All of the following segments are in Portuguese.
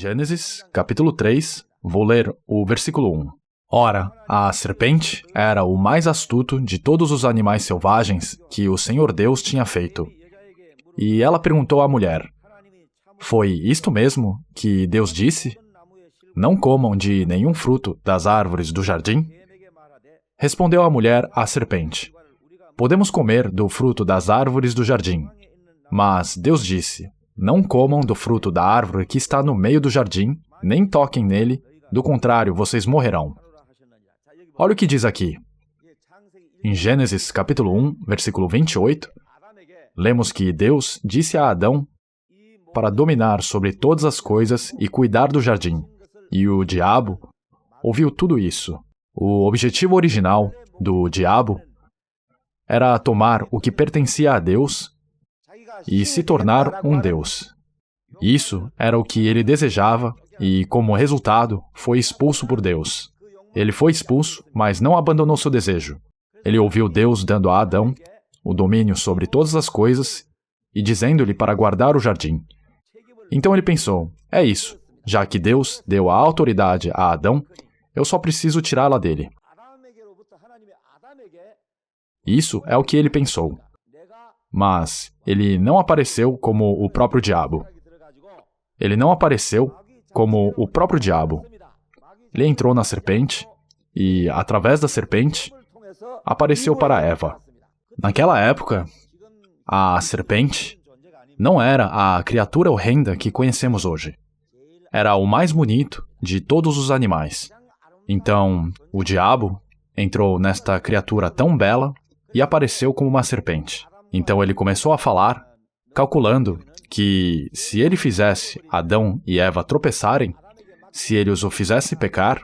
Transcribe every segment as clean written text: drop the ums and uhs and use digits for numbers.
Gênesis, capítulo 3, vou ler o versículo 1. Ora, a serpente era o mais astuto de todos os animais selvagens que o Senhor Deus tinha feito. E ela perguntou à mulher: foi isto mesmo que Deus disse? Não comam de nenhum fruto das árvores do jardim? Respondeu a mulher à serpente: podemos comer do fruto das árvores do jardim. Mas Deus disse: não comam do fruto da árvore que está no meio do jardim, nem toquem nele, do contrário, vocês morrerão. Olha o que diz aqui. Em Gênesis capítulo 1, versículo 28, lemos que Deus disse a Adão para dominar sobre todas as coisas e cuidar do jardim. E o diabo ouviu tudo isso. O objetivo original do diabo era tomar o que pertencia a Deus e se tornar um Deus. Isso era o que ele desejava e, como resultado, foi expulso por Deus. Ele foi expulso, mas não abandonou seu desejo. Ele ouviu Deus dando a Adão o domínio sobre todas as coisas e dizendo-lhe para guardar o jardim. Então ele pensou: é isso, já que Deus deu a autoridade a Adão, eu só preciso tirá-la dele. Isso é o que ele pensou. Mas ele não apareceu como o próprio diabo. Ele não apareceu como o próprio diabo. Ele entrou na serpente e, através da serpente, apareceu para Eva. Naquela época, a serpente não era a criatura horrenda que conhecemos hoje. Era o mais bonito de todos os animais. Então, o diabo entrou nesta criatura tão bela e apareceu como uma serpente. Então ele começou a falar, calculando que se ele fizesse Adão e Eva tropeçarem, se ele os o fizesse pecar,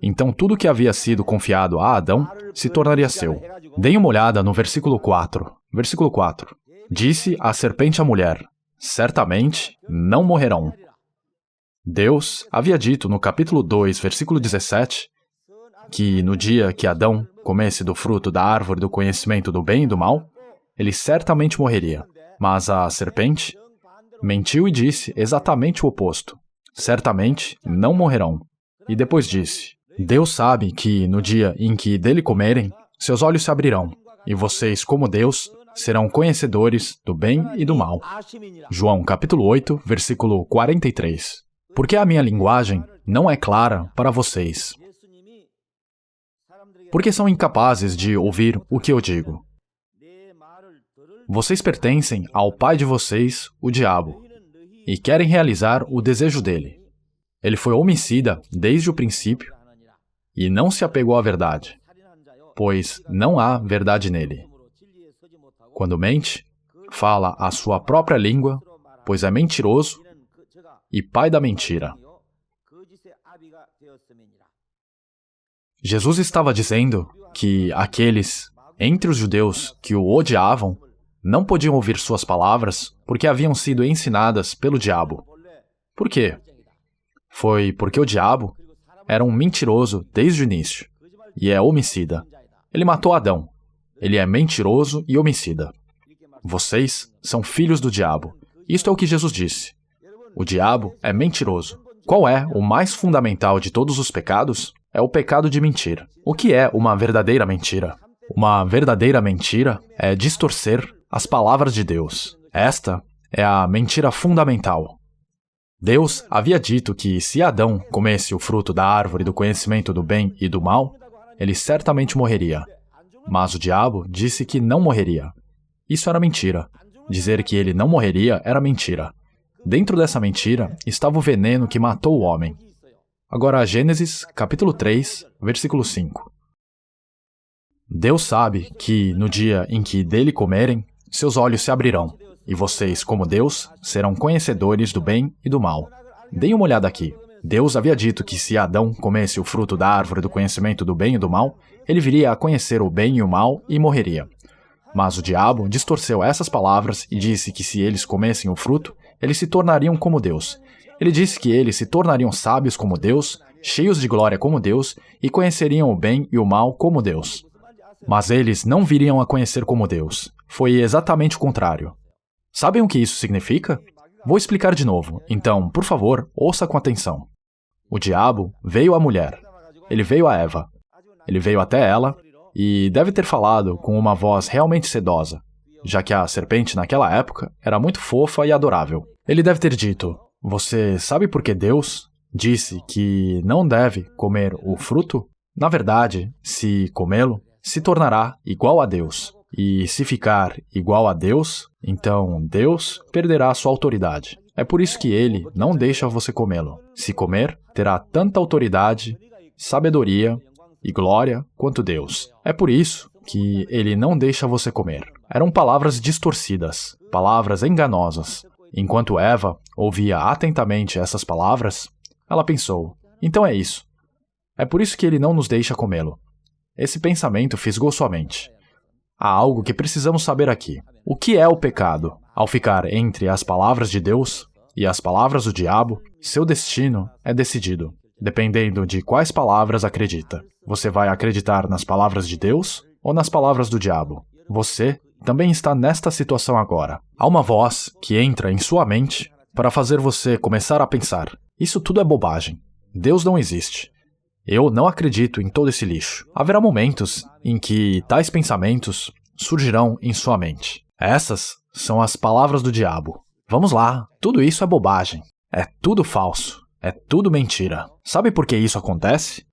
então tudo que havia sido confiado a Adão se tornaria seu. Deem uma olhada no versículo 4. Versículo 4. Disse a serpente à mulher: certamente não morrerão. Deus havia dito no capítulo 2, versículo 17, que no dia que Adão comesse do fruto da árvore do conhecimento do bem e do mal, ele certamente morreria. Mas a serpente mentiu e disse exatamente o oposto: certamente não morrerão. E depois disse: Deus sabe que no dia em que dele comerem, seus olhos se abrirão, e vocês, como Deus, serão conhecedores do bem e do mal. João capítulo 8, versículo 43. Porque a minha linguagem não é clara para vocês? Porque são incapazes de ouvir o que eu digo. Vocês pertencem ao pai de vocês, o diabo, e querem realizar o desejo dele. Ele foi homicida desde o princípio e não se apegou à verdade, pois não há verdade nele. Quando mente, fala a sua própria língua, pois é mentiroso e pai da mentira. Jesus estava dizendo que aqueles entre os judeus que o odiavam não podiam ouvir suas palavras porque haviam sido ensinadas pelo diabo. Por quê? Foi porque o diabo era um mentiroso desde o início e é homicida. Ele matou Adão. Ele é mentiroso e homicida. Vocês são filhos do diabo. Isto é o que Jesus disse. O diabo é mentiroso. Qual é o mais fundamental de todos os pecados? É o pecado de mentir. O que é uma verdadeira mentira? Uma verdadeira mentira é distorcer as palavras de Deus. Esta é a mentira fundamental. Deus havia dito que se Adão comesse o fruto da árvore do conhecimento do bem e do mal, ele certamente morreria. Mas o diabo disse que não morreria. Isso era mentira. Dizer que ele não morreria era mentira. Dentro dessa mentira estava o veneno que matou o homem. Agora, Gênesis, capítulo 3, versículo 5. Deus sabe que, no dia em que dele comerem, seus olhos se abrirão, e vocês, como Deus, serão conhecedores do bem e do mal. Deem uma olhada aqui. Deus havia dito que se Adão comesse o fruto da árvore do conhecimento do bem e do mal, ele viria a conhecer o bem e o mal e morreria. Mas o diabo distorceu essas palavras e disse que se eles comessem o fruto, eles se tornariam como Deus. Ele disse que eles se tornariam sábios como Deus, cheios de glória como Deus, e conheceriam o bem e o mal como Deus. Mas eles não viriam a conhecer como Deus. Foi exatamente o contrário. Sabem o que isso significa? Vou explicar de novo, então, por favor, ouça com atenção. O diabo veio à mulher. Ele veio a Eva. Ele veio até ela e deve ter falado com uma voz realmente sedosa, já que a serpente naquela época era muito fofa e adorável. Ele deve ter dito: "Você sabe por que Deus disse que não deve comer o fruto? Na verdade, se comê-lo, se tornará igual a Deus. E se ficar igual a Deus, então Deus perderá sua autoridade. É por isso que ele não deixa você comê-lo. Se comer, terá tanta autoridade, sabedoria e glória quanto Deus. É por isso que ele não deixa você comer." Eram palavras distorcidas, palavras enganosas. Enquanto Eva ouvia atentamente essas palavras, ela pensou: então é isso. É por isso que ele não nos deixa comê-lo. Esse pensamento fisgou sua mente. Há algo que precisamos saber aqui. O que é o pecado? Ao ficar entre as palavras de Deus e as palavras do diabo, seu destino é decidido, dependendo de quais palavras acredita. Você vai acreditar nas palavras de Deus ou nas palavras do diabo? Você também está nesta situação agora. Há uma voz que entra em sua mente para fazer você começar a pensar: isso tudo é bobagem. Deus não existe. Eu não acredito em todo esse lixo. Haverá momentos em que tais pensamentos surgirão em sua mente. Essas são as palavras do diabo. Vamos lá, tudo isso é bobagem. É tudo falso. É tudo mentira. Sabe por que isso acontece?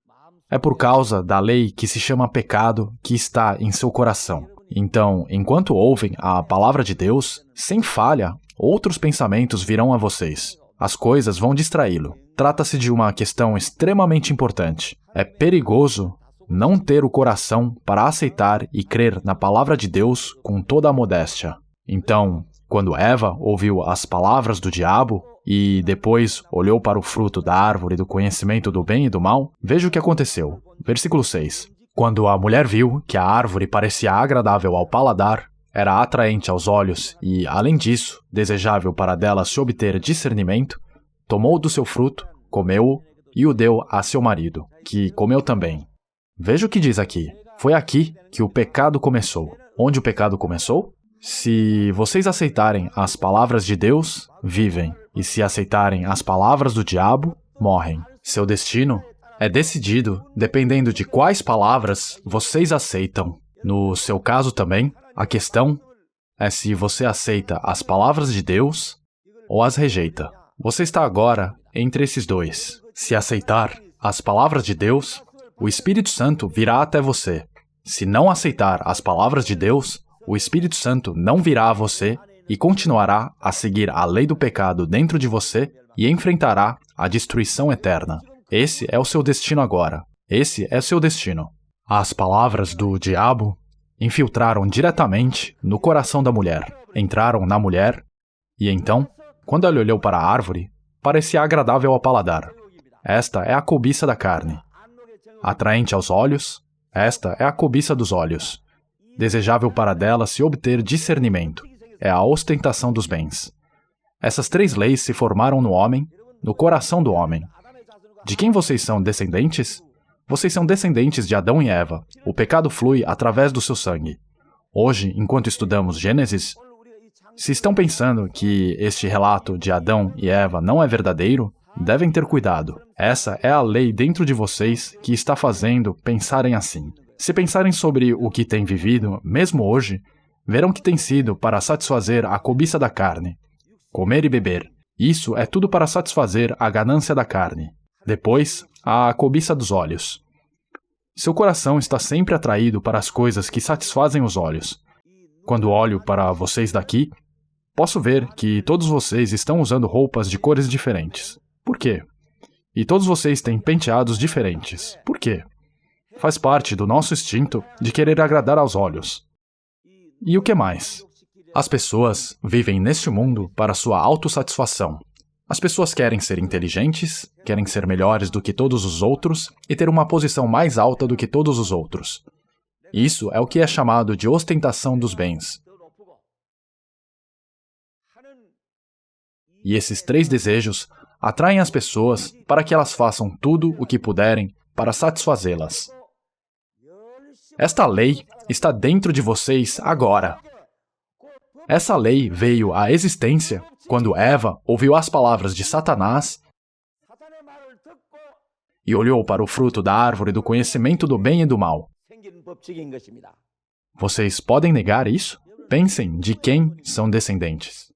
É por causa da lei que se chama pecado que está em seu coração. Então, enquanto ouvem a palavra de Deus, sem falha, outros pensamentos virão a vocês. As coisas vão distraí-lo. Trata-se de uma questão extremamente importante. É perigoso não ter o coração para aceitar e crer na palavra de Deus com toda a modéstia. Então, quando Eva ouviu as palavras do diabo e depois olhou para o fruto da árvore do conhecimento do bem e do mal, veja o que aconteceu. Versículo 6. Quando a mulher viu que a árvore parecia agradável ao paladar, era atraente aos olhos e, além disso, desejável para dela se obter discernimento, tomou do seu fruto, comeu-o e o deu a seu marido, que comeu também. Veja o que diz aqui. Foi aqui que o pecado começou. Onde o pecado começou? Se vocês aceitarem as palavras de Deus, vivem. E se aceitarem as palavras do diabo, morrem. Seu destino é decidido dependendo de quais palavras vocês aceitam. No seu caso também, a questão é se você aceita as palavras de Deus ou as rejeita. Você está agora entre esses dois. Se aceitar as palavras de Deus, o Espírito Santo virá até você. Se não aceitar as palavras de Deus, o Espírito Santo não virá a você e continuará a seguir a lei do pecado dentro de você e enfrentará a destruição eterna. Esse é o seu destino agora. Esse é seu destino. As palavras do diabo infiltraram diretamente no coração da mulher. Entraram na mulher e então, quando ela olhou para a árvore, parecia agradável ao paladar. Esta é a cobiça da carne. Atraente aos olhos, esta é a cobiça dos olhos. Desejável para dela se obter discernimento. É a ostentação dos bens. Essas três leis se formaram no homem, no coração do homem. De quem vocês são descendentes? Vocês são descendentes de Adão e Eva. O pecado flui através do seu sangue. Hoje, enquanto estudamos Gênesis, se estão pensando que este relato de Adão e Eva não é verdadeiro, devem ter cuidado. Essa é a lei dentro de vocês que está fazendo pensarem assim. Se pensarem sobre o que têm vivido, mesmo hoje, verão que tem sido para satisfazer a cobiça da carne. Comer e beber. Isso é tudo para satisfazer a ganância da carne. Depois, a cobiça dos olhos. Seu coração está sempre atraído para as coisas que satisfazem os olhos. Quando olho para vocês daqui, posso ver que todos vocês estão usando roupas de cores diferentes. Por quê? E todos vocês têm penteados diferentes. Por quê? Faz parte do nosso instinto de querer agradar aos olhos. E o que mais? As pessoas vivem neste mundo para sua autossatisfação. As pessoas querem ser inteligentes, querem ser melhores do que todos os outros e ter uma posição mais alta do que todos os outros. Isso é o que é chamado de ostentação dos bens. E esses três desejos atraem as pessoas para que elas façam tudo o que puderem para satisfazê-las. Esta lei está dentro de vocês agora. Essa lei veio à existência quando Eva ouviu as palavras de Satanás e olhou para o fruto da árvore do conhecimento do bem e do mal. Vocês podem negar isso? Pensem de quem são descendentes.